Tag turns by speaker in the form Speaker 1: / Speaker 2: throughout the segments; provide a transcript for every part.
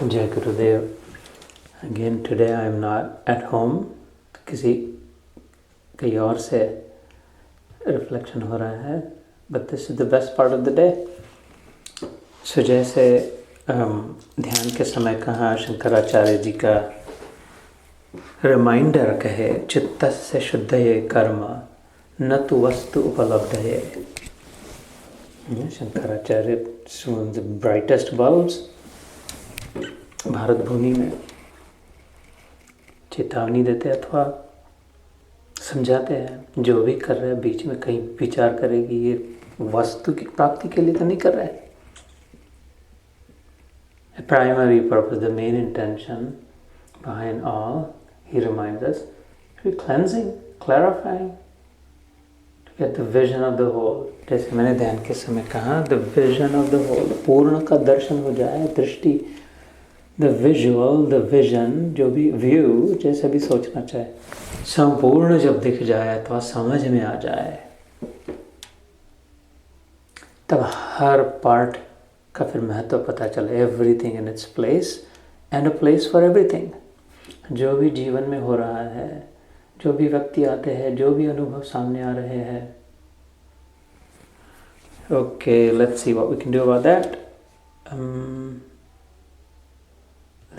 Speaker 1: जय गुरुदेव. Again today I am not at home. किसी कहीं और से रिफ्लेक्शन हो रहा है. But this is the best part of the day. So जैसे ध्यान के समय कहाँ शंकराचार्य जी का रिमाइंडर कहे, चित्तस्य शुद्धये कर्म न तु वस्तु उपलब्धये. Shankaracharya the brightest bulbs Bharat भूमि में चेतावनी देते अथवा समझाते हैं, जो भी कर रहे हैं बीच में कहीं विचार करेगी ये वस्तु की प्राप्ति के लिए तो नहीं कर रहा है. A primary purpose, the main intention behind all, he reminds us, to be cleansing, clarifying, to get the vision of the whole. जैसे मैंने ध्यान के समय कहा, the vision of the whole, पूर्ण का दर्शन हो जाए, दृष्टि, the visual, the vision, जो भी view, जैसे भी सोचना चाहे, संपूर्ण जब दिख जाए अथवा समझ में आ जाए, तब हर पार्ट का फिर महत्व पता चले. Everything in its place and a place for everything. जो भी जीवन में हो रहा है, जो भी व्यक्ति आते हैं, जो भी अनुभव सामने आ रहे हैं. Okay, let's see what we can do about that.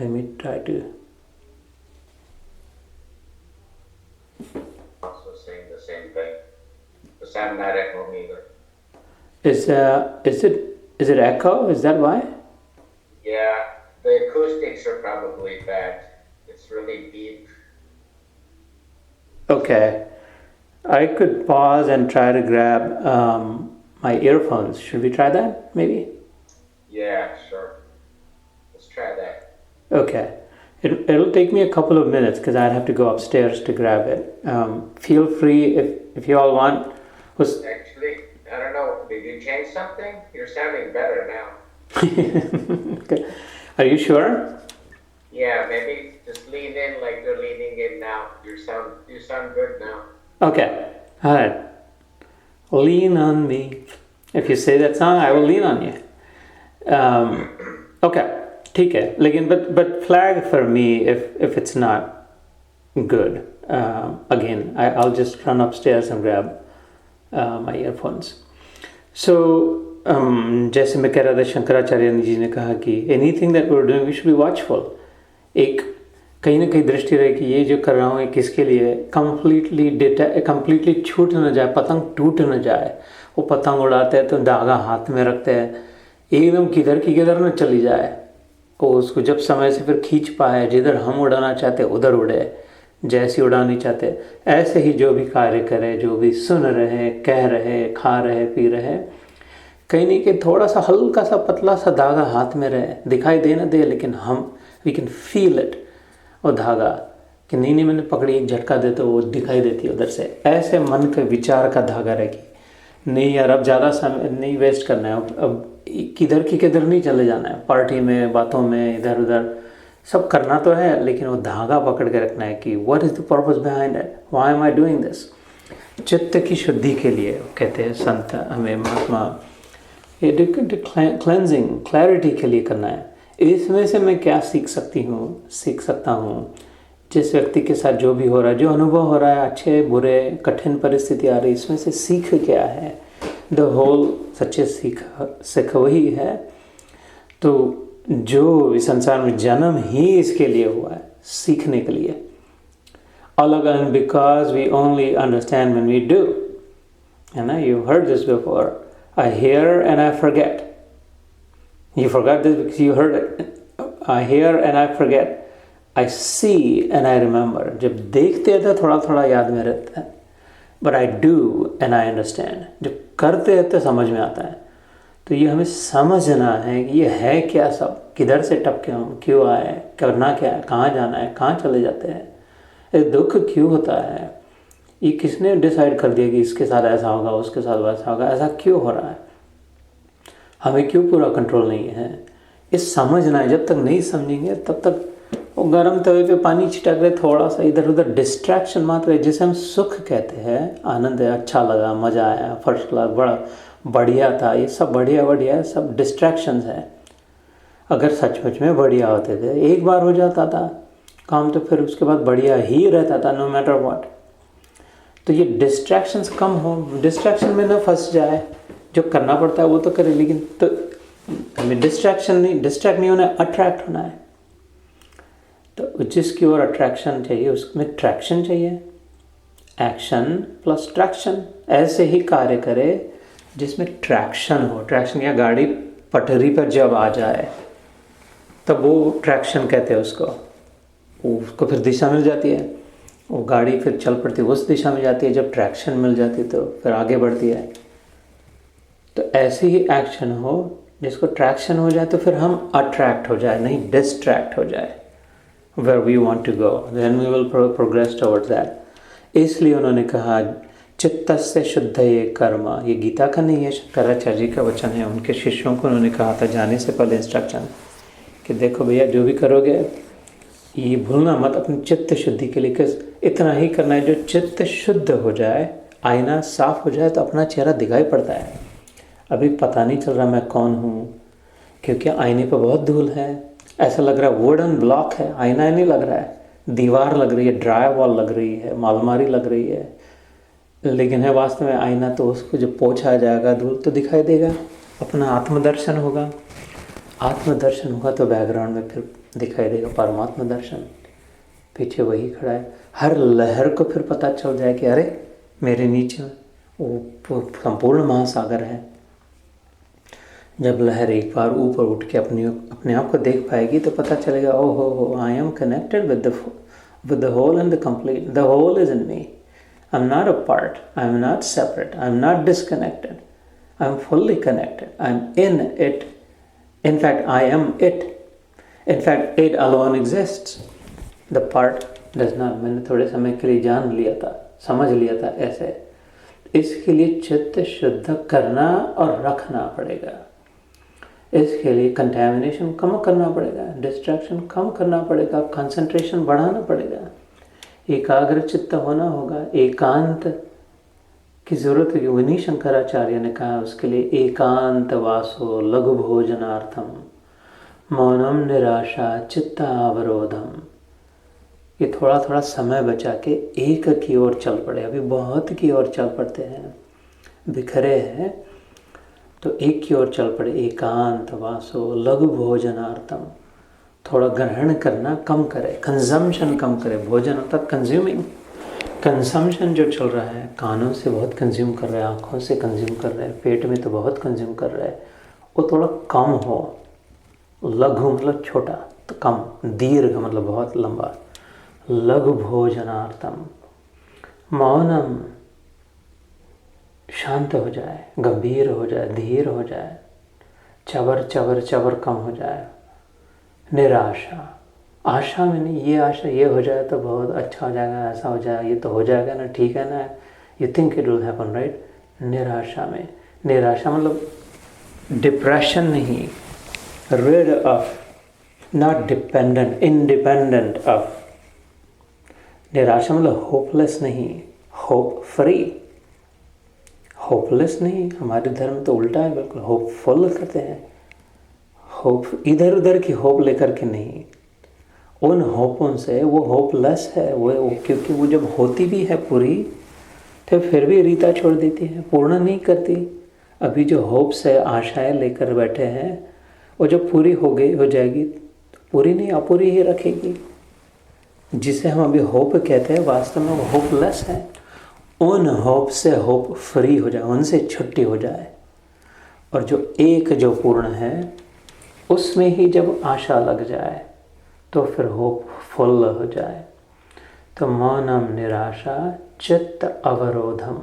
Speaker 1: Let me try to
Speaker 2: also saying the same thing. Because I'm not at home either.
Speaker 1: Is it echo? Is that why?
Speaker 2: Yeah, the acoustics are probably bad. It's really deep.
Speaker 1: Okay. I could pause and try to grab my earphones. Should we try that, maybe?
Speaker 2: Yeah, sure. Let's try that.
Speaker 1: Okay. It'll take me a couple of minutes because I'd have to go upstairs to grab it. Feel free if you all want.
Speaker 2: Actually, I don't know. Did you change something? You're sounding better now.
Speaker 1: Okay. Are you sure?
Speaker 2: Yeah, maybe just lean in like you're leaning in now. You sound good now.
Speaker 1: Okay. All right. Lean on me. If you say that song, I will lean on you. Okay. ठीक है. लेकिन but flag for me if it's not good. Again, I'll just run upstairs and grab my earphones. So जैसे मैं कह रहा था, शंकराचार्य जी ने कहा कि anything that we're doing we should be watchful. एक कहीं ना कहीं दृष्टि रहे कि ये जो कर रहा हूँ ये किसके लिए, completely छूट न जाए, पतंग टूट न जाए. वो पतंग उड़ाते हैं तो धागा हाथ में रखते हैं, एकदम किधर की किधर न चली जाए. वो उसको जब समय से फिर खींच पाए, जिधर हम उड़ाना चाहते उधर उड़े, जैसी उड़ानी चाहते. ऐसे ही जो भी कार्य करे, जो भी सुन रहे, कह रहे, खा रहे, पी रहे, कहीं नहीं कि थोड़ा सा हल्का सा पतला सा धागा हाथ में रहे, दिखाई दे ना दे, लेकिन हम वी कैन फील इट. वो धागा कि नहीं मैंने पकड़ी, एक झटका दे तो वो दिखाई देती है उधर से. ऐसे मन के विचार का धागा रहेगी. नहीं यार, अब ज़्यादा समय नहीं वेस्ट करना है, अब किधर की किधर नहीं चले जाना है, पार्टी में, बातों में, इधर उधर सब करना तो है, लेकिन वो धागा पकड़ के रखना है कि what is the purpose behind it, why am I doing this. चित्त की शुद्धि के लिए कहते हैं संत हमें, महात्मा, ये क्लेंजिंग, क्लैरिटी के लिए करना है. इसमें से मैं क्या सीख सकता हूँ. जिस व्यक्ति के साथ जो भी हो रहा है, जो अनुभव हो रहा है, अच्छे बुरे कठिन परिस्थिति आ रही, इसमें से सीख क्या है. द होल सच्चे सीख वही है. तो जो इस संसार में जन्म ही इसके लिए हुआ है, सीखने के लिए. अलग and because we only understand when we do, है ना. You heard this before. I hear and I forget. You forgot this because you heard it. I hear and I forget. I see and I remember. जब देखते हैं तो थोड़ा थोड़ा याद में रहता है. But I do and I understand. जब करते हैं तो समझ में आता है. तो ये हमें समझना है कि ये है क्या, सब किधर से टपके हम, क्यों आए, करना क्या है, कहाँ जाना है, कहाँ चले जाते हैं, ये दुख क्यों होता है, ये किसने डिसाइड कर दिया कि इसके साथ ऐसा होगा, उसके साथ वैसा होगा, ऐसा क्यों हो रहा है, हमें क्यों पूरा कंट्रोल नहीं है. ये समझना है. जब तक नहीं समझेंगे तब तक वो गर्म तवे पे पानी छिटक रहे, थोड़ा सा इधर उधर डिस्ट्रैक्शन मात्र है, जिसे हम सुख कहते हैं, आनंद है, अच्छा लगा, मज़ा आया, फर्स्ट क्लास, बड़ा बढ़िया था, ये सब बढ़िया सब डिस्ट्रैक्शंस है. अगर सचमुच में बढ़िया होते थे, एक बार हो जाता था काम तो फिर उसके बाद बढ़िया ही रहता था, नो मैटर व्हाट। तो ये डिस्ट्रैक्शंस कम हो, डिस्ट्रैक्शन में ना फंस जाए, जो करना पड़ता है वो तो करे, लेकिन तो हमें डिस्ट्रैक्ट नहीं होना है, अट्रैक्ट होना है। तो जिसकी ओर अट्रैक्शन चाहिए उसमें ट्रैक्शन चाहिए, एक्शन प्लस ट्रैक्शन, ऐसे ही कार्य करे जिसमें ट्रैक्शन हो। ट्रैक्शन या गाड़ी पटरी पर जब आ जाए तब वो ट्रैक्शन कहते हैं उसको फिर दिशा मिल जाती है, वो गाड़ी फिर चल पड़ती है, उस दिशा में जाती है। जब ट्रैक्शन मिल जाती है तो फिर आगे बढ़ती है। तो ऐसे ही एक्शन हो जिसको ट्रैक्शन हो जाए तो फिर हम अट्रैक्ट हो जाए, नहीं डिस्ट्रैक्ट हो जाए। where we want to go, then we will progress towards that। इसलिए उन्होंने कहा चित्तस्य शुद्धये कर्म, ये गीता का नहीं है, शंकराचार्य जी का वचन है। उनके शिष्यों को उन्होंने कहा था जाने से पहले इंस्ट्रक्शन कि देखो भैया जो भी करोगे ये भूलना मत अपनी चित्त शुद्धि के लिए, कि इतना ही करना है जो चित्त शुद्ध हो जाए, आईना साफ हो जाए तो अपना चेहरा दिखाई पड़ता है। अभी पता नहीं चल रहा मैं कौन हूँ, क्योंकि आईने पर बहुत धूल है, ऐसा लग रहा है वुडन ब्लॉक है, आईना नहीं लग रहा है, दीवार लग रही है, ड्राई वॉल लग रही है, अलमारी लग रही है, लेकिन है वास्तव में आईना। तो उसको जब पोंछा जाएगा धूल तो दिखाई देगा, अपना आत्मदर्शन होगा। आत्मदर्शन होगा तो बैकग्राउंड में फिर दिखाई देगा परमात्मा दर्शन, पीछे वही खड़ा है। हर लहर को फिर पता चल जाए कि अरे मेरे नीचे वो संपूर्ण महासागर है। जब लहर एक बार ऊपर उठ के अपने आप को देख पाएगी तो पता चलेगा ओ हो I am connected with the whole and the complete, the whole is in me, I am not a part, I am not separate, I am not disconnected, I am fully connected, I am in it, in fact I am it, in fact it alone exists, the part does not. मैंने थोड़े समय के लिए जान लिया था, समझ लिया था ऐसे। इसके लिए चित्त शुद्ध करना और रखना पड़ेगा, इसके लिए कंटेमिनेशन कम करना पड़ेगा, डिस्ट्रैक्शन कम करना पड़ेगा, कंसंट्रेशन बढ़ाना पड़ेगा, एकाग्र चित्त होना होगा, एकांत की जरूरत है। उन्हीं शंकराचार्य ने कहा उसके लिए एकांत वासो लघु भोजनार्थम मौनम निराशा चित्तावरोधम। ये थोड़ा थोड़ा समय बचा के एक की ओर चल पड़े, अभी बहुत की ओर चल पड़ते हैं, बिखरे हैं, तो एक की ओर चल पड़े। एकांत वासो लघु भोजनार्थम, थोड़ा ग्रहण करना कम करे, कंजम्पशन कम करे। भोजन होता कंज्यूमिंग, कंजम्पशन जो चल रहा है, कानों से बहुत कंज्यूम कर रहे हैं, आँखों से कंज्यूम कर रहे हैं, पेट में तो बहुत कंज्यूम कर रहे हैं, वो थोड़ा कम हो। लघु मतलब छोटा, तो कम, दीर्घ मतलब बहुत लंबा। लघु भोजनार्थम, मौनम शांत हो जाए, गंभीर हो जाए, धीर हो जाए, चबर चबर चबर कम हो जाए। निराशा, आशा में नहीं, ये आशा ये हो जाए तो बहुत अच्छा हो जाएगा, ऐसा हो जाए, ये तो हो जाएगा ना, ठीक है ना, you think it will happen right. निराशा में, निराशा मतलब डिप्रेशन नहीं, rid of, not dependent, independent of. निराशा मतलब होपलेस नहीं, होप फ्री। होपलेस नहीं, हमारे धर्म तो उल्टा है, बिल्कुल होपफुल करते हैं। होप इधर उधर की होप लेकर के नहीं, उन होपों से वो होपलेस है वो क्योंकि वो जब होती भी है पूरी तो फिर भी रीता छोड़ देती है, पूर्ण नहीं करती। अभी जो होप्स है, आशाएं लेकर बैठे हैं, वो जब पूरी हो जाएगी, पूरी नहीं अपूरी ही रखेगी। जिसे हम अभी होप कहते हैं वास्तव में वो होपलेस है। उन होप से होप फ्री हो जाए, उनसे छुट्टी हो जाए, और जो एक जो पूर्ण है उसमें ही जब आशा लग जाए तो फिर होप फुल हो जाए। तो मौनम निराशा चित्त अवरोधम,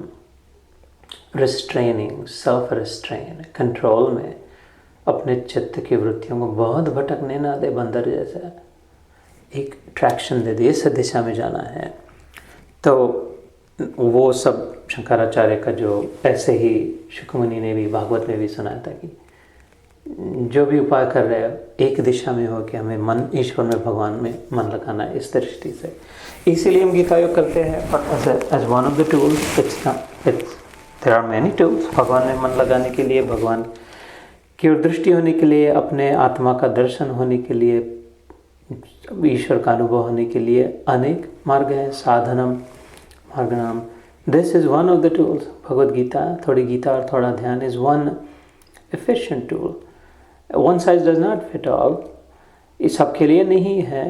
Speaker 1: रिस्ट्रेनिंग, सेल्फ रिस्ट्रेन, कंट्रोल में अपने चित्त की वृत्तियों को बहुत भटकने ना दे, बंदर जैसा एक ट्रैक्शन दे दे, इस दिशा में जाना है। तो वो सब शंकराचार्य का जो ऐसे ही शुकमुनि ने भी भागवत में भी सुनाया था कि जो भी उपाय कर रहे हैं एक दिशा में हो कि हमें मन ईश्वर में, भगवान में मन लगाना है, इस दृष्टि से। इसीलिए हम गीता योग करते हैं, but as one of the tools, there are many tools. भगवान में मन लगाने के लिए, भगवान केवल दृष्टि होने के लिए, अपने आत्मा का दर्शन होने के लिए, ईश्वर का अनुभव होने के लिए अनेक मार्ग हैं। साधनम मार्गनाम, this is one of the tools. Bhagavad Gita, थोड़ी गीता और थोड़ा ध्यान is one efficient tool. One size does not fit all, इस सबके लिए नहीं है।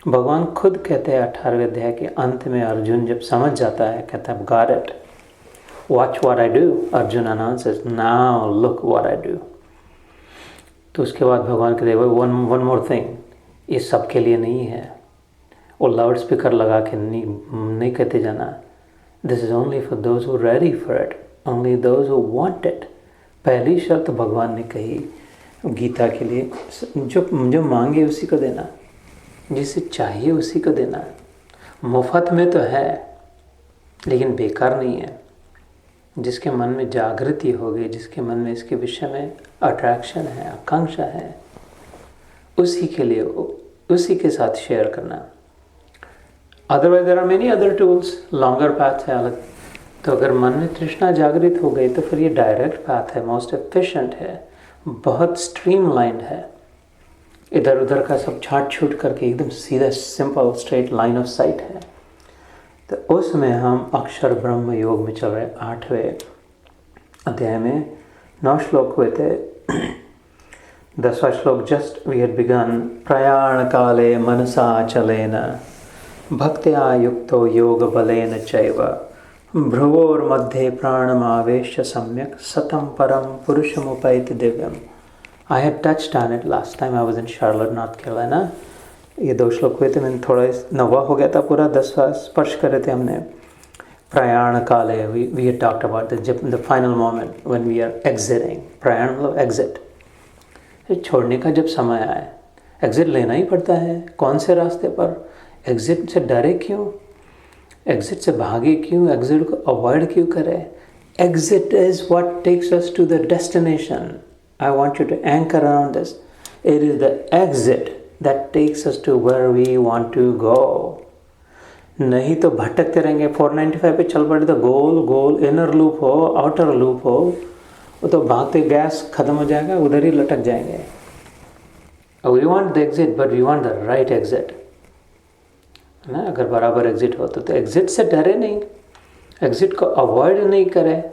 Speaker 1: भगवान खुद कहते हैं 18वें अध्याय के अंत में, अर्जुन जब समझ जाता है कहता है got it, watch what I do. Arjun announces now look what I do. तो उसके बाद भगवान कहते हैं वन मोर थिंग, ये सब के लिए नहीं है। वो लाउड स्पीकर लगा के नहीं कहते जाना, this is only for those who ready for it, only those who want it. पहली शर्त भगवान ने कही गीता के लिए, जो मांगे उसी को देना, जिसे चाहिए उसी को देना। मुफ्त में तो है लेकिन बेकार नहीं है। जिसके मन में जागृति हो गई, जिसके मन में इसके विषय में अट्रैक्शन है, आकांक्षा है, उसी के लिए, उसी के साथ शेयर करना। Otherwise there are many other tools, longer path है अलग। तो अगर मन में तृष्णा जागृत हो गई तो फिर ये डायरेक्ट पाथ है, मोस्ट एफिशिएंट है, बहुत स्ट्रीमलाइंड है। इधर उधर का सब छाट छूट करके एकदम सीधा simple straight line of site है। तो उसमें हम अक्षर ब्रह्म योग में चल रहे। 8वें अध्याय में 9 श्लोक हुए थे। 10वां श्लोक जस्ट वी हैड बिगन। प्रयाण काले मनसा चलेन भक्त्या युक्तो योग बलेन चैव भ्रुवोर्मध्ये प्राणमावेश्य सम्यक सतम परम पुरुषमुपैति दिव्यम। I had touched on it last time I was in Charlotte, North Carolina. ये 2 श्लोक हुए थे, मैंने थोड़ा 9वां हो गया था पूरा, 10वां स्पर्श करे थे हमने। प्रयाण काले, we had talked about the final moment when we are exiting. प्रयाण मतलब exit, छोड़ने का जब समय आए, एग्जिट लेना ही पड़ता है। कौन से रास्ते पर? एग्जिट से डरे क्यों, एग्जिट से भागे क्यों, एग्जिट को अवॉइड क्यों करें? Exit is what takes us to the destination. I want you to anchor around this. It is the exit that takes us to where we want to go. नहीं तो भटकते रहेंगे। 495 पे चल पड़े तो गोल इनर लूप हो, आउटर लूप हो, वो तो भागते गैस खत्म हो जाएगा, उधर ही लटक जाएंगे। We want the exit, but we want the right exit. ना, अगर बराबर एग्जिट हो तो एग्जिट से डरे नहीं, एग्जिट को अवॉइड नहीं करें,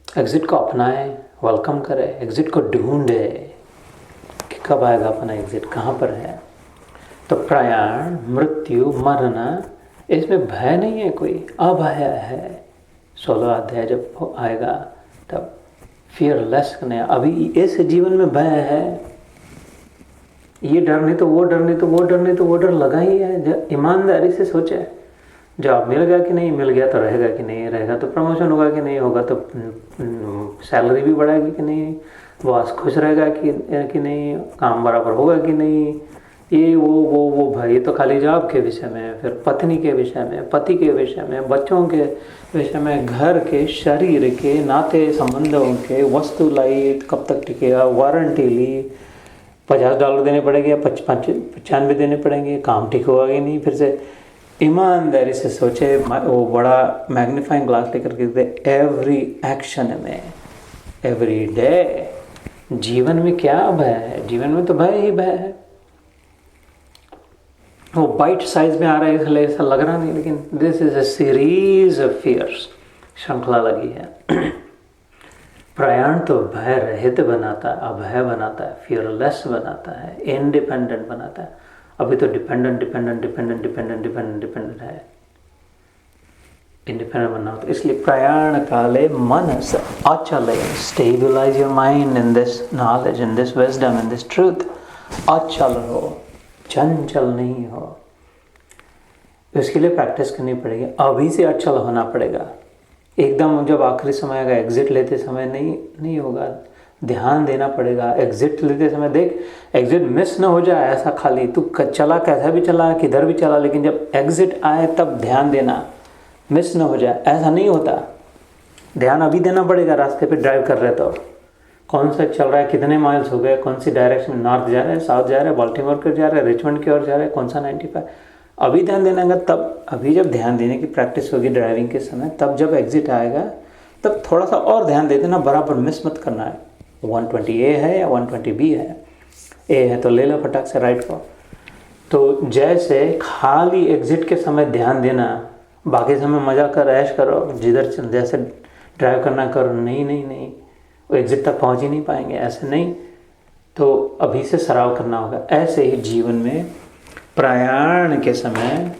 Speaker 1: एग्जिट को अपनाएं, वेलकम करें, एग्जिट को ढूंढे कि कब आएगा अपना एग्जिट, कहाँ पर है। तो प्रयाण, मृत्यु, मरना, इसमें भय नहीं है, कोई अभय है। 16वां अध्याय जब आएगा तब फियरलेस करने। अभी इस जीवन में भय है, ये डर नहीं तो वो डर, नहीं तो वो डर, नहीं तो वो डर लगा ही है। ईमानदारी से सोचे, जॉब मिल गया कि नहीं मिल गया, तो रहेगा कि नहीं रहेगा, तो प्रमोशन होगा कि नहीं होगा, तो सैलरी भी बढ़ेगी कि नहीं, बॉस खुश रहेगा कि नहीं, काम बराबर होगा कि नहीं, ये वो भाई तो खाली जॉब के विषय में, फिर पत्नी के विषय में, पति के विषय में, बच्चों के विषय में, घर के, शरीर के, नाते संबंधों के, वस्तु लाई कब तक टिकेगा, वारंटी ली, $50 देने पड़ेंगे या 95 देने पड़ेंगे, काम ठीक होगा कि नहीं। फिर से ईमानदारी से सोचे, वो बड़ा मैग्नीफाइंग ग्लास लेकर के एवरी एक्शन में, एवरी डे। जीवन में क्या भय है? जीवन में तो भय ही भय है। वो बाइट साइज में आ रहा है इसलिए ऐसा लग रहा नहीं, लेकिन this is a series of fears, श्रृंखला लगी है। प्रयाण तो भय रहित बनाता है, अभय बनाता है, फियरलेस बनाता है, इंडिपेंडेंट बनाता है। अभी तो डिपेंडेंट है, इंडिपेंडेंट बनना होता है। इसलिए प्रयाण काले मनस अचल, stabilize your mind in this knowledge, in this wisdom, in this truth. अचल हो, चंचल नहीं हो। इसके लिए प्रैक्टिस करनी पड़ेगी, अभी से अचल होना पड़ेगा। एकदम जब आखिरी समय आएगा, एग्जिट लेते समय नहीं होगा, ध्यान देना पड़ेगा। एग्जिट लेते समय देख, एग्जिट मिस ना हो जाए, ऐसा खाली तू चला, कैसा भी चला, किधर भी चला, लेकिन जब एग्जिट आए तब ध्यान देना, मिस ना हो जाए, ऐसा नहीं होता। ध्यान अभी देना पड़ेगा। रास्ते पे ड्राइव कर रहे तो कौन सा चल रहा है, कितने माइल्स हो गए, कौन सी डायरेक्शन, नॉर्थ जा रहा है, साउथ जा रहा है, बाल्टीमोर की जा रहा है, रिचमंड की ओर जा रहा है, कौन सा 95, अभी ध्यान देना है। तब अभी जब ध्यान देने की प्रैक्टिस होगी ड्राइविंग के समय, तब जब एग्जिट आएगा तब थोड़ा सा और ध्यान दे देना, बराबर मिस मत करना है। 120A है या 120B है, ए है तो ले लो फटाक से राइट को। तो जैसे खाली एग्जिट के समय ध्यान देना, बाकी समय मजा कर ऐश करो, जिधर जैसे ड्राइव करना करो, नहीं नहीं नहीं, वो एग्जिट तक पहुंच ही नहीं पाएंगे, ऐसे नहीं। तो अभी से सराव करना होगा। ऐसे ही जीवन में प्रयाण के समय,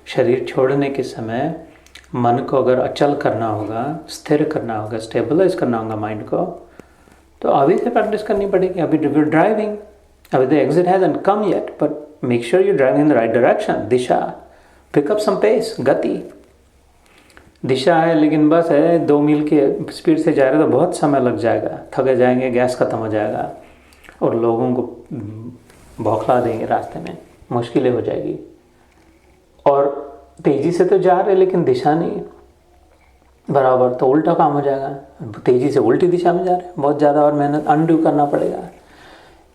Speaker 1: शरीर छोड़ने के समय मन को अगर अचल करना होगा, स्थिर करना होगा, स्टेबलाइज करना होगा माइंड को, तो अभी से प्रैक्टिस करनी पड़ेगी। अभी ड्राइविंग, अभी the exit hasn't come yet, but make sure you drive in the right direction, दिशा, पिक अप सम पेस, गति। दिशा है लेकिन बस है 2 मील के स्पीड से जा रहे तो बहुत समय लग जाएगा, थके जाएंगे, गैस खत्म हो जाएगा और लोगों को बौखला देंगे रास्ते में, मुश्किलें हो जाएगी। और तेज़ी से तो जा रहे लेकिन दिशा नहीं बराबर, तो उल्टा काम हो जाएगा, तेज़ी से उल्टी दिशा में जा रहे हैं, बहुत ज़्यादा और मेहनत अनडू करना पड़ेगा।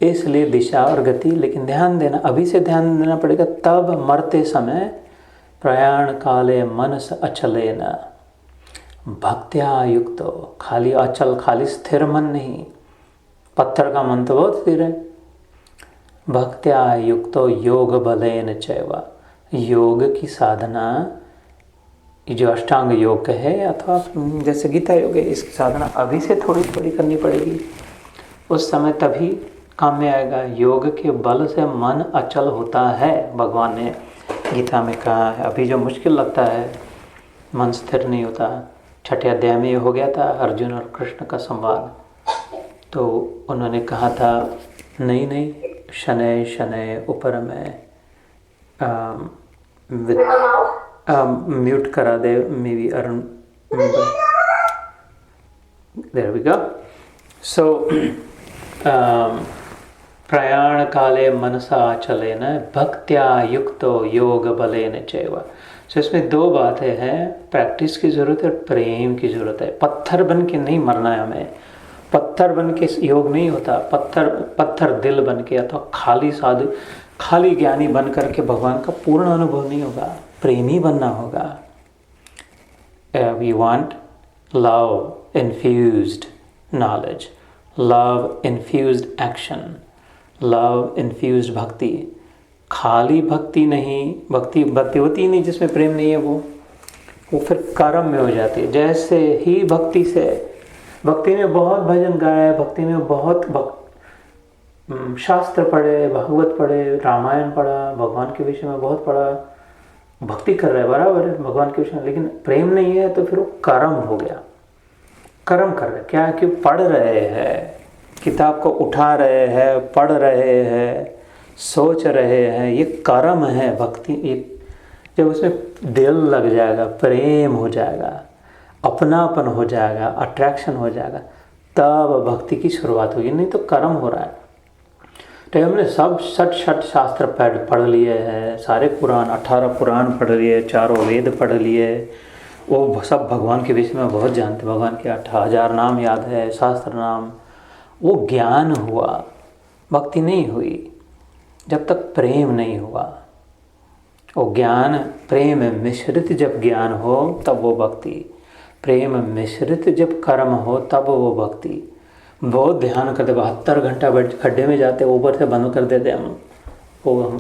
Speaker 1: इसलिए दिशा और गति, लेकिन ध्यान देना, अभी से ध्यान देना पड़ेगा। तब मरते समय प्रयाण काले मनस अचले न भक्त्या युक्तो, खाली अचल, खाली स्थिर मन नहीं, पत्थर का मन तो बहुत स्थिर है। भक्त्या युक्तो योग बलेन चैवा, योग की साधना, ये जो अष्टांग योग है अथवा जैसे गीता योग है, इसकी साधना अभी से थोड़ी थोड़ी करनी पड़ेगी, उस समय तभी काम में आएगा। योग के बल से मन अचल होता है, भगवान ने गीता में कहा है। अभी जो मुश्किल लगता है, मन स्थिर नहीं होता। 6ठे अध्याय में ये हो गया था अर्जुन और कृष्ण का संवाद, तो उन्होंने कहा था नहीं नहीं, शनै शनै ऊपर में म्यूट करा दे, may be Arun, there we go. So प्रयाण काले मनसा चलेन भक्त्या युक्तो योग बलेन चैव। सो इसमें 2 बातें हैं, प्रैक्टिस की ज़रूरत है और प्रेम की ज़रूरत है। पत्थर बन के नहीं मरना है हमें, पत्थर बन के योग नहीं होता, पत्थर दिल बन के अथवा खाली साधु, खाली ज्ञानी बन करके भगवान का पूर्ण अनुभव नहीं होगा, प्रेमी बनना होगा। We want love infused knowledge, love infused action, love infused bhakti. खाली भक्ति नहीं, भक्ति होती नहीं जिसमें प्रेम नहीं है, वो फिर कर्म में हो जाती है। जैसे ही भक्ति में बहुत भजन गाए, भक्ति में बहुत शास्त्र पढ़े, भागवत पढ़े, रामायण पढ़ा, भगवान के विषय में बहुत पढ़ा, भक्ति कर रहे हैं बराबर है भगवान के विषय में, लेकिन प्रेम नहीं है तो फिर वो कर्म हो गया। कर्म कर रहे क्या, कि पढ़ रहे हैं, किताब को उठा रहे हैं, पढ़ रहे हैं, सोच रहे हैं, ये कर्म है। भक्ति जब उसमें दिल लग जाएगा, प्रेम हो जाएगा, अपनापन हो जाएगा, अट्रैक्शन हो जाएगा, तब भक्ति की शुरुआत होगी, नहीं तो कर्म हो रहा है। तो हमने सब सठ शास्त्र पढ़ लिए हैं, सारे पुराण, 18 पुराण पढ़ लिए, 4 वेद पढ़ लिए, वो सब भगवान के विषय में बहुत जानते, भगवान के 8000 नाम याद है, शास्त्र नाम, वो ज्ञान हुआ, भक्ति नहीं हुई जब तक प्रेम नहीं हुआ। वो ज्ञान प्रेम मिश्रित जब ज्ञान हो तब वो भक्ति, प्रेम मिश्रित जब कर्म हो तब वो भक्ति। बहुत ध्यान करते, 72 घंटा बैठ खड्डे में जाते, ऊपर से बंद कर देते हम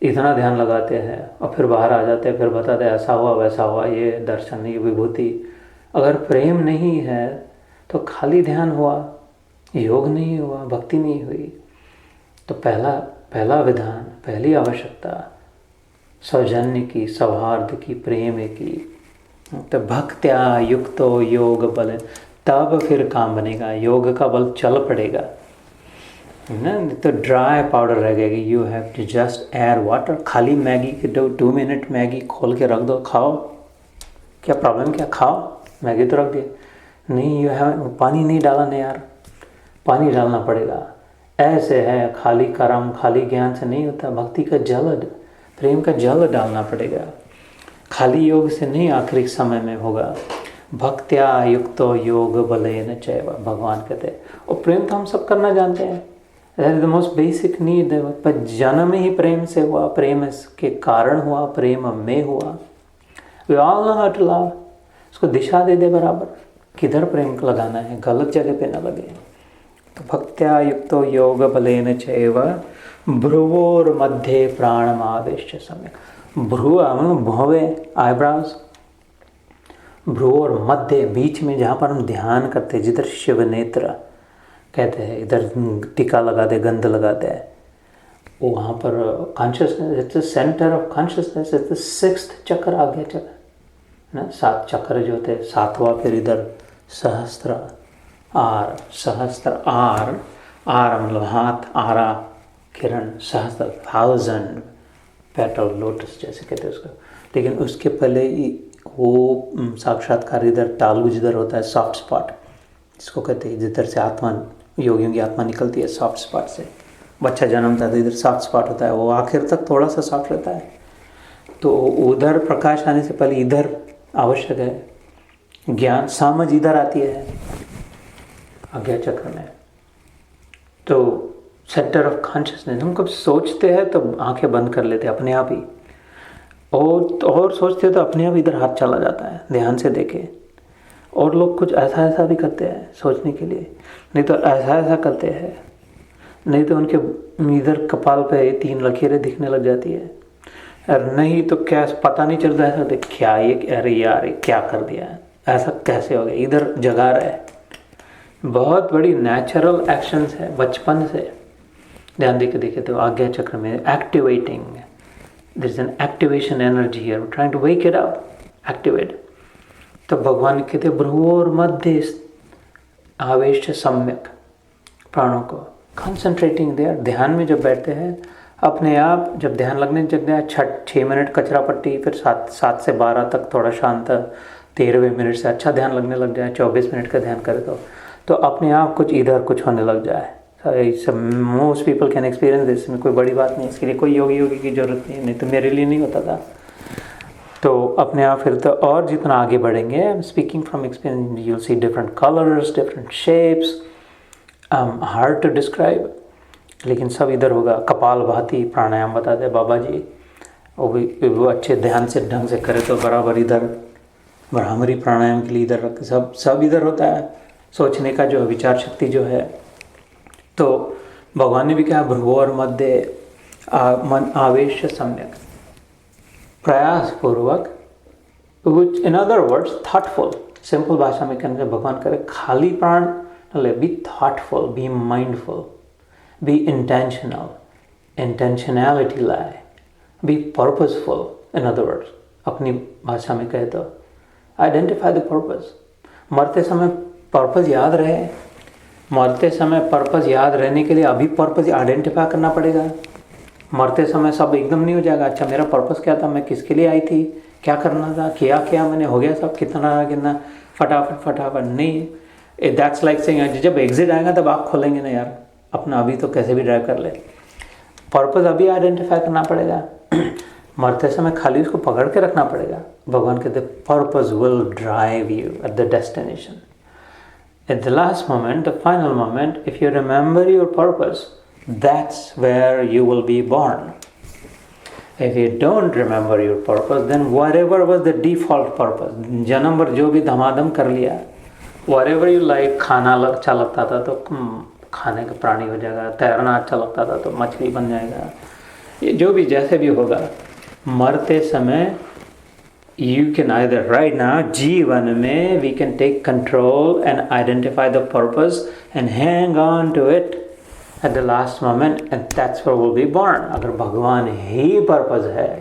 Speaker 1: इतना ध्यान लगाते हैं और फिर बाहर आ जाते हैं, फिर बताते हैं ऐसा हुआ वैसा हुआ, ये दर्शन, ये विभूति। अगर प्रेम नहीं है तो खाली ध्यान हुआ, योग नहीं हुआ, भक्ति नहीं हुई। तो पहला विधान, पहली आवश्यकता सौजन्य की, सौहार्द की, प्रेम की। तो भक्त्या युक्तो योग बल, तब फिर काम बनेगा, योग का बल चल पड़ेगा ना। तो ड्राई पाउडर रह गएगी, you have to just add water. खाली मैगी के 2 मिनट मैगी खोल के रख दो, खाओ, क्या प्रॉब्लम, क्या खाओ, मैगी तो रख दिए, नहीं यू हैव, पानी नहीं डाला नहीं यार, पानी डालना पड़ेगा। ऐसे है, खाली कर्म, खाली ज्ञान से नहीं होता, भक्ति का जल, प्रेम का जल डालना पड़ेगा। खाली योग से नहीं आखिरी समय में होगा। भक्त्या युक्तो योग बलेन चैव, भगवान कहते हैं। और प्रेम तो हम सब करना जानते हैं, that is the most basic need, पर जन्म ही प्रेम से हुआ, प्रेम के कारण हुआ, प्रेम में हुआ। We all know how to love. उसको दिशा दे दे बराबर, किधर प्रेम लगाना है, गलत जगह पे ना लगे। तो भक्त्या युक्तो योग बलेन चैव भ्रुवोर मध्य प्राणमावेश्य सम्यक। भ्रुव भौवे आईब्राउज, भ्रुवोर मध्य बीच में जहाँ पर हम ध्यान करते हैं, जिधर शिव नेत्र कहते हैं, इधर टीका लगा दे, गंध लगा दे, वो वहाँ पर consciousness, it's the centre of consciousness, it's the sixth चक्र, आज्ञा चक्र ना, 7 चक्र जो होते हैं, 7वां फिर इधर सहस्त्र आर, सहस्त्र आर, आर मतलब हाथ, आरा किरण, सहस्त्र 1000 पेटल लोटस जैसे कहते हैं उसको। लेकिन उसके पहले वो साक्षात्कार इधर तालु जिधर होता है, सॉफ्ट स्पॉट जिसको कहते हैं, जिधर से आत्मा, योगियों की आत्मा निकलती है सॉफ्ट स्पॉट से। बच्चा जन्मता है तो इधर सॉफ्ट स्पॉट होता है, वो आखिर तक थोड़ा सा सॉफ्ट रहता है, तो उधर प्रकाश आने से पहले इधर आवश्यक है। ज्ञान समझ इधर आती है आज्ञा चक्र में। तो सेंटर ऑफ कॉन्शियसनेस, हम कब सोचते हैं तो आंखें बंद कर लेते हैं अपने आप ही, और सोचते हैं तो अपने आप इधर हाथ चला जाता है, ध्यान से देखे। और लोग कुछ ऐसा ऐसा भी करते हैं सोचने के लिए, नहीं तो ऐसा ऐसा करते हैं, नहीं तो उनके इधर कपाल पे 3 लकीरें दिखने लग जाती है, और नहीं तो क्या पता नहीं चलता ऐसा देख क्या ये, अरे यार ये क्या कर दिया है, ऐसा कैसे हो गया, इधर जगा रहा है। बहुत बड़ी नेचुरल एक्शंस है बचपन से, ध्यान देके देखे तो आज्ञा चक्र में activating, there is an activation energy here, trying to wake it up, activate. तो भगवान कहते भ्रुवोर मध्य आवेश सम्यक, प्राणों को कंसंट्रेटिंग देयर। ध्यान में जब बैठते हैं अपने आप, जब ध्यान लगने जग जाए 6 मिनट कचरा पट्टी, फिर 7 से 12 तक थोड़ा शांत, 13वें मिनट से अच्छा ध्यान लगने लग जाए, 24 मिनट का ध्यान करे तो अपने आप कुछ इधर कुछ होने लग जाए। Most people can experience this, में कोई बड़ी बात नहीं, इसके लिए कोई योगी की जरूरत नहीं तो मेरे लिए नहीं होता था। तो अपने आप फिर तो और जितना आगे बढ़ेंगे, I am speaking from experience, you will see different colours, different shapes, hard to describe, लेकिन सब इधर होगा। कपाल भाती प्राणायाम बताते हैं बाबा जी, वो अच्छे ध्यान से ढंग से करे तो बराबर इधर भ्रामरी प्राणायाम के लिए इधर रख, सब इधर होता है, सोचने का जो विचार शक्ति जो है। तो भगवान ने भी कहा भ्रुवोर मध्य मन आवेश सम्यक, प्रयास पूर्वक, in other words thoughtful, simple भाषा में कहने भगवान करे खाली प्राण be thoughtful, be mindful, be intentional, intentionality लाए, be purposeful. In other words अपनी भाषा में कहे तो आइडेंटिफाई द पर्पस। मरते समय पर्पस याद रहे, मरते समय पर्पस याद रहने के लिए अभी पर्पस आइडेंटिफाई करना पड़ेगा। मरते समय सब एकदम नहीं हो जाएगा, अच्छा मेरा पर्पस क्या था, मैं किसके लिए आई थी, क्या करना था, क्या मैंने हो गया सब, कितना फटाफट नहीं। दैट्स लाइक सेइंग जब एग्जिट आएगा तब आप खोलेंगे ना यार अपना, अभी तो कैसे भी ड्राइव कर ले। पर्पस अभी आइडेंटिफाई करना पड़ेगा, मरते समय खाली उसको पकड़ के रखना पड़ेगा। भगवान कहते purpose will drive you at the destination. At the last moment, the final moment, if you remember your purpose, that's where you will be born. If you don't remember your purpose, then whatever was the default purpose, जन्म भर जो भी धमाधम कर लिया, whatever you like, खाना अच्छा लगता था तो खाने का प्राणी हो जाएगा, तैरना अच्छा लगता था तो मछली बन जाएगा, ये जो भी जैसे भी होगा, मरते समय you can either right now जीवन में we can take control and identify the purpose and hang on to it at the last moment, and that's where we'll be born. अगर भगवान ही पर्पस है,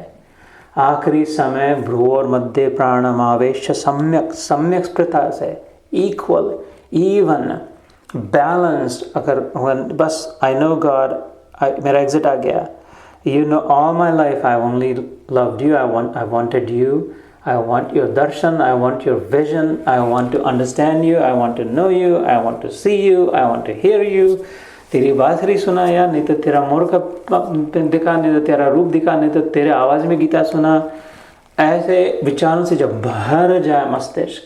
Speaker 1: आखिरी समय भ्रुवोर मध्य प्राणमावेश सम्यक, सम्यक प्रथा से इक्वल, इवन, बैलेंस्ड। अगर बस आई नो गॉड, मेरा एग्जिट आ गया, you know all my life I only loved you, I wanted you, I want your darshan, I want your vision, I want to understand you, I want to know you, I want to see you, I want to hear you. तेरी बांसुरी सुना यार, नहीं तो तेरा मोर का दिखा, नहीं तो तेरा रूप दिखा, नहीं तो तेरे आवाज़ में गीता सुना। ऐसे विचारों से जब भर जाए मस्तिष्क,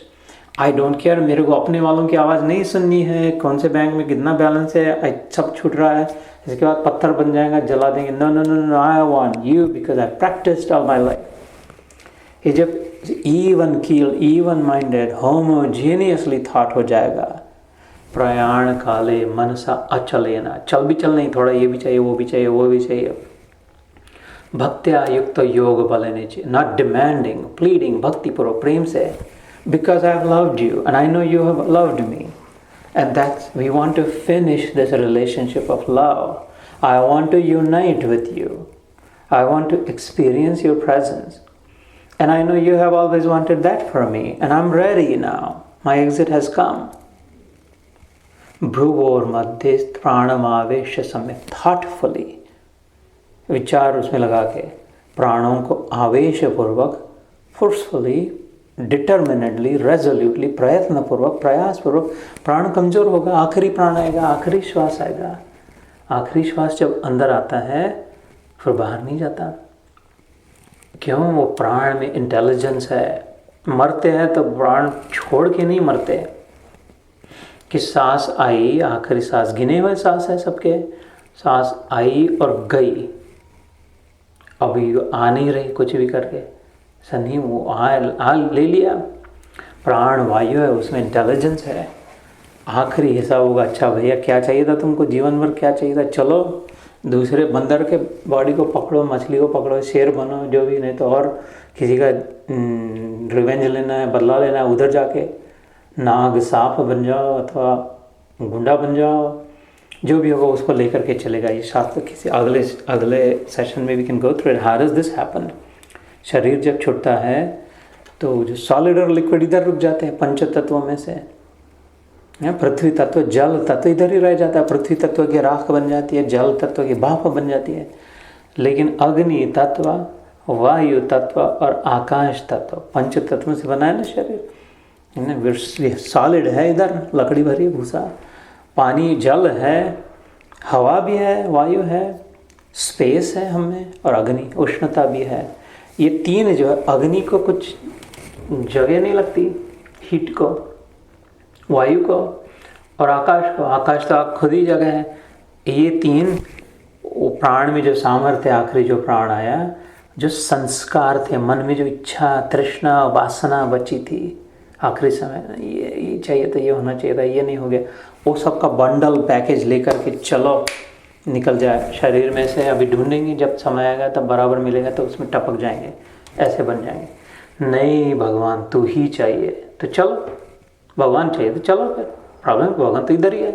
Speaker 1: आई डोंट केयर, मेरे को अपने वालों की आवाज़ नहीं सुननी है, कौन से बैंक में कितना बैलेंस है, सब छूट रहा है, इसके बाद पत्थर बन जाएगा, जला देंगे। No no no no, I want you because I practised all my life. ये जब इवन कील, इवन माइंडेड, होमोजेनियसली थॉट हो जाएगा। प्रयाण काले मनसा अचलेना, चल भी चल नहीं, थोड़ा ये भी चाहिए, वो भी चाहिए, वो भी चाहिए। भक्त्या युक्त योग बलने चाहिए, नॉट डिमांडिंग, प्लीडिंग, भक्ति पूर्वक, प्रेम से, because I have loved you and I know you have loved me, and that's we want to finish this relationship of love. I want to unite with you. I want to experience your presence. And I know you have always wanted that for me. And I'm ready now. My exit has come. भ्रुवोर मध्य प्राणमावेश समय, thoughtfully, विचार उसमें लगा के प्राणों को आवेश पूर्वक, forcefully, डिटर्मिनेटली, रेजोल्यूटली, प्रयत्न पूर्वक, प्रयास पूर्वक। प्राण कमजोर होगा, आखिरी प्राण आएगा, आखिरी श्वास आएगा। आखिरी श्वास जब अंदर आता है फिर बाहर नहीं जाता। क्यों? वो प्राण में इंटेलिजेंस है। मरते हैं तो प्राण छोड़ के नहीं मरते, कि सांस आई, आखिरी सांस, गिने हुए सांस है सबके, सांस आई और गई, अभी आ नहीं रही कुछ भी करके, ऐसा नहीं, वो आ ले लिया। प्राण वायु है, उसमें इंटेलिजेंस है। आखिरी हिसाब होगा, अच्छा भैया क्या चाहिए था तुमको, जीवन भर क्या चाहिए था, चलो दूसरे बंदर के बॉडी को पकड़ो, मछली को पकड़ो, शेर बनो, जो भी, नहीं तो और किसी का रिवेंज लेना है, बदला लेना है, उधर जाके नाग सांप बन जाओ अथवा गुंडा बन जाओ, जो भी होगा उसको लेकर के चलेगा। ये शास्त्र किसी अगले सेशन में we can go through it. How does this happen? शरीर जब छूटता है तो जो सॉलिड और लिक्विड इधर रुक जाते हैं, पंच तत्वों में से पृथ्वी तत्व, जल तत्व इधर ही रह जाता है। पृथ्वी तत्व की राख बन जाती है, जल तत्व की भाप बन जाती है, लेकिन अग्नि तत्व, वायु तत्व और आकाश तत्व, पंच तत्वों से बना है ना शरीर। सॉलिड है, इधर लकड़ी भरी भूसा, पानी जल है, हवा भी है, वायु है, स्पेस है हमें, और अग्नि उष्णता भी है। ये तीन जो है, अग्नि को कुछ जगह नहीं लगती, हीट को, वायु को और आकाश को, आकाश तो आप खुद ही जगह है। ये तीन, वो प्राण में जो सामर्थ्य, आखिरी जो प्राण आया, जो संस्कार थे, मन में जो इच्छा, तृष्णा, वासना बची थी आखिरी समय, ये चाहिए था, ये होना चाहिए था, ये नहीं हो गया, वो सबका बंडल पैकेज लेकर के चलो, निकल जाए शरीर में से। अभी ढूंढेंगे, जब समय आएगा तब बराबर मिलेगा तो उसमें टपक जाएंगे, ऐसे बन जाएंगे। नहीं भगवान तू ही चाहिए, तो चलो, भगवान चाहिए तो चलो, फिर प्रॉब्लम, भगवान तो इधर ही है,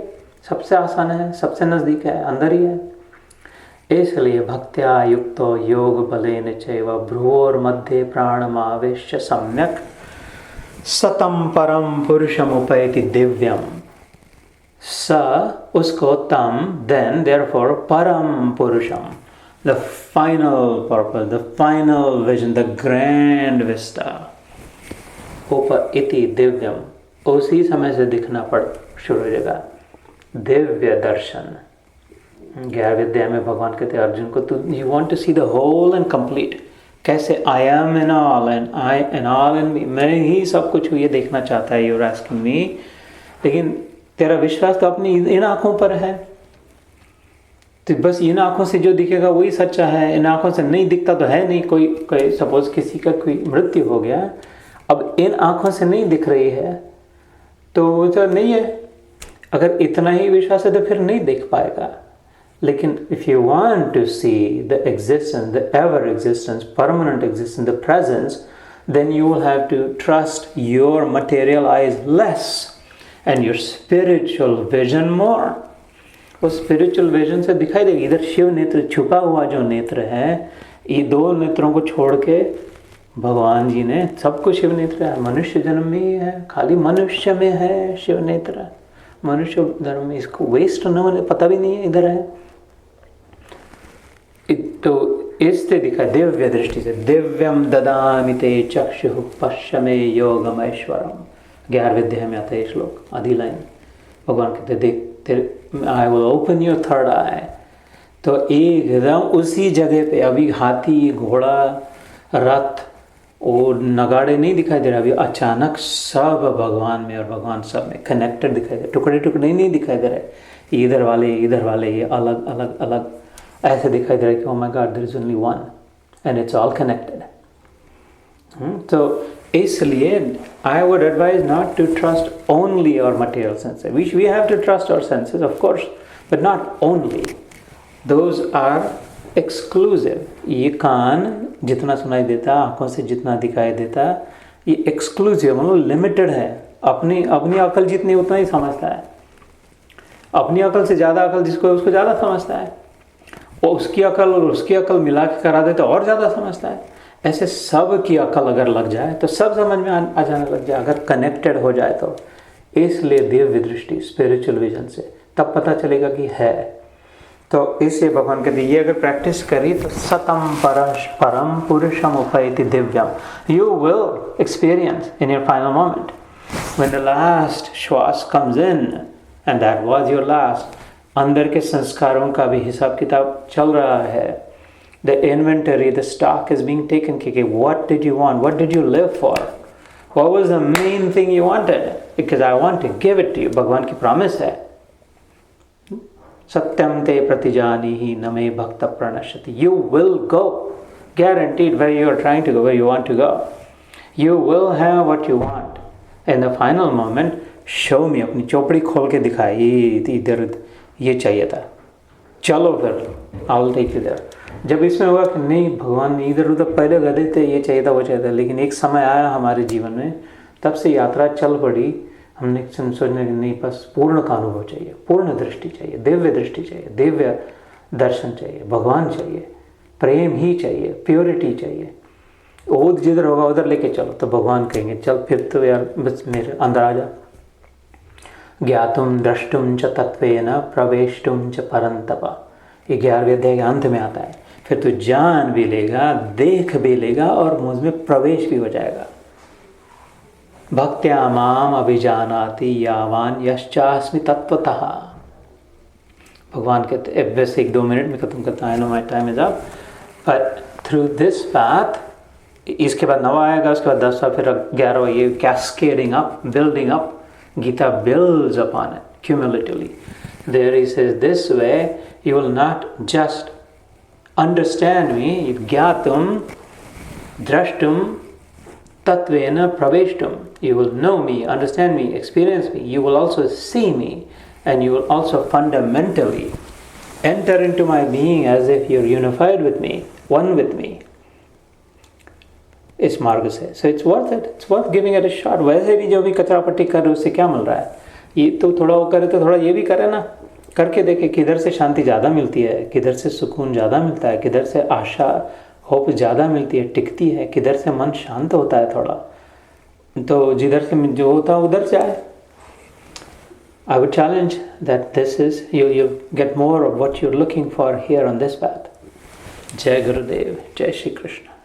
Speaker 1: सबसे आसान है, सबसे नज़दीक है, अंदर ही है। इसलिए भक्त्या युक्तो योग बलेन चैव भ्रुवोर मध्य प्राणमावेश्य सम्यक सतम परम पुरुषमुपैति दिव्यम। स, उसको, तम, देन, देयरफॉर, परम पुरुषम, the final purpose, the final vision, the grand Vista, ऊपर इति दिव्यम, उसी समय से दिखना पड़ शुरू हो जाएगा। दिव्य दर्शन। 11वें अध्याय में भगवान कहते हैं अर्जुन को, तू you want to see the whole and complete, कैसे I am in all and I an all in me, मैं ही सब कुछ हूँ, ये देखना चाहता है, यूर आस्किंग मी। लेकिन तेरा विश्वास तो अपनी इन आँखों पर है, तो बस इन आँखों से जो दिखेगा वही सच्चा है, इन आँखों से नहीं दिखता तो है नहीं। कोई सपोज किसी का कोई मृत्यु हो गया, अब इन आँखों से नहीं दिख रही है तो नहीं है। अगर इतना ही विश्वास है तो फिर नहीं देख पाएगा। लेकिन if you want to see the existence, the ever existence, permanent existence, the presence, then you will have to trust your material eyes less and your spiritual vision more. वो spiritual vision से दिखाई देगी। इधर शिव नेत्र, छुपा हुआ जो नेत्र है, ये दो नेत्रों को छोड़ के भगवान जी ने सबको शिव नेत्र है। मनुष्य जन्म में ही है, खाली मनुष्य में है शिव नेत्र। मनुष्य धर्म में इसको वेस्ट न होने, पता भी नहीं है इधर है। तो इससे दिखा दिव्य दृष्टि से, दिव्यम ददामि ते चक्षुः पश्य मे योगम ऐश्वरम। 11वें अध्याय में आता है श्लोक, आधी लाइन। भगवान कहते देख, I will open your third eye. तो एकदम उसी जगह पे अभी हाथी, घोड़ा, रथ और नगाड़े नहीं दिखाई दे रहा, अभी अचानक सब भगवान में और भगवान सब में कनेक्टेड दिखाई दे रहे, टुकड़े टुकड़े नहीं दिखाई दे रहे, इधर वाले ये अलग अलग अलग ऐसे दिखाई दे रहा है कि oh my God there is only one and it's all connected. तो इसलिए I would advise not to trust only our material senses. We have to trust our senses, of course, but not only. Those are exclusive. ये कान जितना सुनाई देता, आंखों से जितना दिखाई देता, ये एक्सक्लूसिव मतलब लिमिटेड है. अपनी अकल जितनी उतना ही समझता है. अपनी अकल से ज़्यादा अकल जिसको है उसको ज़्यादा समझता है. और उसकी अकल और उसकी अकल मिला के करा दे तो और ज़्यादा समझता है. ऐसे सब की अकल अगर लग जाए तो सब समझ में आ जाने लग जाए, अगर कनेक्टेड हो जाए तो. इसलिए दिव्य दृष्टि, स्पिरिचुअल विजन से तब पता चलेगा कि है. तो इससे भगवान कहते ये अगर प्रैक्टिस करी तो सतम परम पुरुषम उपैति दिव्यम. You will experience in your final moment when the last श्वास comes in and that was your last. अंदर के संस्कारों का भी हिसाब किताब चल रहा है. The inventory, the stock is being taken. What did you want? What did you live for? What was the main thing you wanted? Because I want to give it to you. भगवान की promise है. सत्यम ते प्रतिजानीहि न मे भक्त प्रणश्यति. You will go, guaranteed, where you are trying to go, where you want to go. You will have what you want. In the final moment, show me. अपनी चौपड़ी खोल के दिखाए, ये इधर ये चाहिए था, चलो फिर I will take you there. जब इसमें हुआ कि नहीं भगवान इधर उधर पहले गए थे, ये चाहिए था वो चाहिए था, लेकिन एक समय आया हमारे जीवन में, तब से यात्रा चल पड़ी. हमने सोचने कि नहीं बस पूर्ण का अनुभव चाहिए, पूर्ण दृष्टि चाहिए, दिव्य दृष्टि चाहिए, दिव्य दर्शन चाहिए, भगवान चाहिए, प्रेम ही चाहिए, प्योरिटी चाहिए. वो जिधर होगा उधर लेके चलो. तो भगवान कहेंगे चल फिर तो यार बस मेरे अंदर आ जा. ज्ञातुम द्रष्टुम च तत्वेन प्रवेष्टुम च परंतपा. ये 11वें अध्याय के अंत में आता है. फिर तू जान भी लेगा, देख भी लेगा और मुझ में प्रवेश भी हो जाएगा. भक्त्या माम अभिजानाति यावान यश्चास्मि तत्वतः. भगवान कहते बस 1-2 मिनट में खत्म करता है. No my time is up. But through this path, इसके बाद 9 आएगा, उसके बाद 10, फिर 11, ये cascading up, building up. Gita builds upon it cumulatively. There he says, this way you will not just understand me, Gyatum, Drashtum, Tatvena, Praveshtum. You will know me, understand me, experience me. You will also see me, and you will also fundamentally enter into my being as if you're unified with me, one with me. इस मार्ग से. So it's worth giving it a shot. वैसे भी जो भी कचरा पट्टी कर रहे उससे क्या मिल रहा है. ये तो थोड़ा वो करे तो थोड़ा ये भी करे ना. करके देखे किधर से शांति ज़्यादा मिलती है, किधर से सुकून ज़्यादा मिलता है, किधर से आशा होप ज़्यादा मिलती है, टिकती है, किधर से मन शांत होता है थोड़ा. तो जिधर से जो होता है उधर से आए. I would challenge that this is you get more of what you are looking for here on this path. जय गुरुदेव, जय श्री कृष्ण.